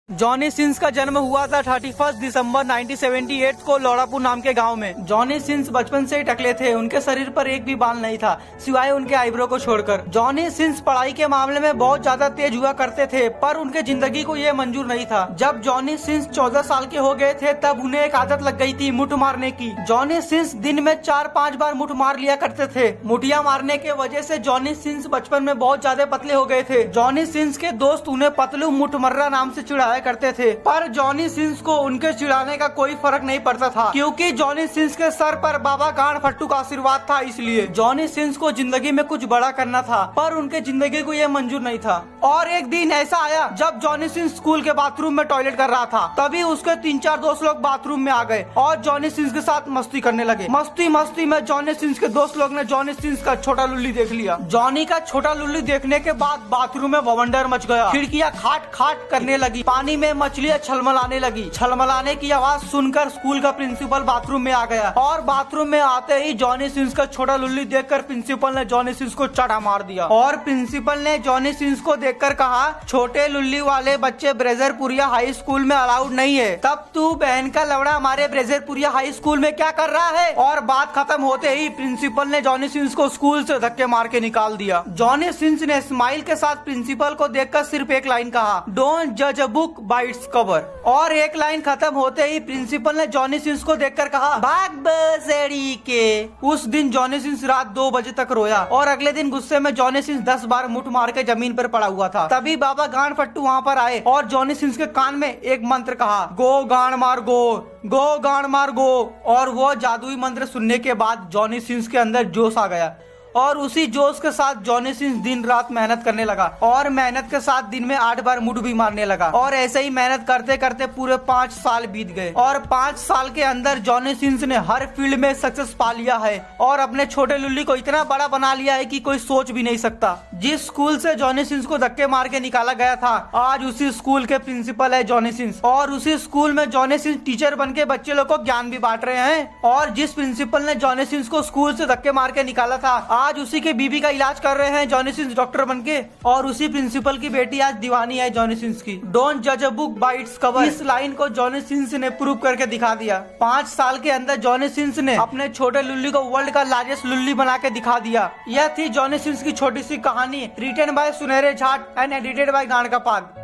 Johnny Sins का जन्म हुआ था 31 दिसंबर 1978 को लोड़ापुर नाम के गांव में। जॉनी सिंस बचपन से ही टकले थे। उनके शरीर पर एक भी बाल नहीं था सिवाय उनके आईब्रो को छोड़कर। जॉनी सिंस पढ़ाई के मामले में बहुत ज्यादा तेज हुआ करते थे, पर उनके जिंदगी को ये मंजूर नहीं था। जब जॉनी सिंस 14 साल के हो गए थे तब उन्हें एक आदत लग गई थी मुठ मारने की। जॉनी सिंस दिन में 4-5 बार मुठ मार लिया करते थे। मुठिया मारने के वजह से जॉनी सिंस बचपन में बहुत ज्यादा पतले हो गए थे। जॉनी सिंस के दोस्त उन्हें पतलू मुठमर्रा नाम से चिढ़ाया करते थे, पर जॉनी सिंस को उनके चिढ़ाने का कोई फर्क नहीं पड़ता था, क्योंकि जॉनी सिंस के सर पर बाबा गांड फट्टू का आशीर्वाद था। इसलिए जॉनी सिंस को जिंदगी में कुछ बड़ा करना था, पर उनके जिंदगी को यह मंजूर नहीं था। और एक दिन ऐसा आया जब जॉनी सिंस स्कूल के बाथरूम में टॉयलेट कर रहा था, तभी उसके 3-4 दोस्त लोग बाथरूम में आ गए और जॉनी सिंस के साथ मस्ती करने लगे। मस्ती में जॉनी सिंस के दोस्त लोग ने जॉनी सिंस का छोटा लुल्ली देख लिया। जॉनी का छोटा लुल्ली देखने के बाद बाथरूम में बवंडर मच गया। खिड़कियां खाट खाट करने लगी, पानी में मछलियां छलमलाने लगी। छलमलाने की आवाज सुनकर स्कूल का प्रिंसिपल बाथरूम में आ गया और बाथरूम में आते ही जॉनी सिंस का छोटा लुल्ली देखकर प्रिंसिपल ने जॉनी सिंस को चढ़ा मार दिया। और प्रिंसिपल ने जॉनी सिंस को देखकर कहा, छोटे लुल्ली वाले बच्चे ब्रेजरपुरिया हाई स्कूल में अलाउड नहीं है। तब तू बहन का लवड़ा हमारे ब्रेजरपुरिया हाई स्कूल में क्या कर रहा है? और बात खत्म होते ही प्रिंसिपल ने जॉनी सिंस को स्कूल से धक्के मार के निकाल दिया। जॉनी सिंस ने स्माइल के साथ प्रिंसिपल को देखकर सिर्फ एक लाइन कहा, डोंट जज a book by its cover. और एक लाइन खत्म होते ही प्रिंसिपल ने जॉनी सिंस को देखकर कहा, भाग बसेड़ी के। उस दिन जॉनी सिंस रात 2 बजे तक रोया और अगले दिन गुस्से में जॉनी सिंस 10 बार मुठ मार के जमीन पर पड़ा हुआ था। तभी बाबा गांड फट्टू वहाँ पर आए और जॉनी सिंस के कान में एक मंत्र कहा, गो गांड मार गो, गो गांड मार गो। और वो जादुई मंत्र सुनने के बाद जॉनी सिंस के अंदर जोश आ गया और उसी जोश के साथ जॉनी सिंस दिन रात मेहनत करने लगा और मेहनत के साथ दिन में 8 बार मुठ भी मारने लगा। और ऐसे ही मेहनत करते करते पूरे 5 साल बीत गए और 5 साल के अंदर जॉनी सिंस ने हर फील्ड में सक्सेस पा लिया है और अपने छोटे लुल्ली को इतना बड़ा बना लिया है कि कोई सोच भी नहीं सकता। जिस स्कूल से जॉनी सिंस को धक्के मार के निकाला गया था, आज उसी स्कूल के प्रिंसिपल है जॉनी सिंस। और उसी स्कूल में जॉनी सिंस टीचर बन के बच्चे लोग को ज्ञान भी बांट रहे हैं। और जिस प्रिंसिपल ने जॉनी सिंस को स्कूल से धक्के मार के निकाला था, आज उसी के बीबी का इलाज कर रहे हैं जॉनी सिंस डॉक्टर बनके। और उसी प्रिंसिपल की बेटी आज दीवानी है जॉनी सिंस की। डोंट जज a book by its cover, इस लाइन को जॉनी सिंस ने प्रूव करके दिखा दिया। 5 साल के अंदर जॉनी सिंस ने अपने छोटे लुल्ली को वर्ल्ड का लार्जेस्ट लुल्ली बना के दिखा दिया। यह थी जॉनी सिंस की छोटी सी कहानी, रिटन बाय सुनहरे झाट एंड एडिटेड बाय गांड का पाग।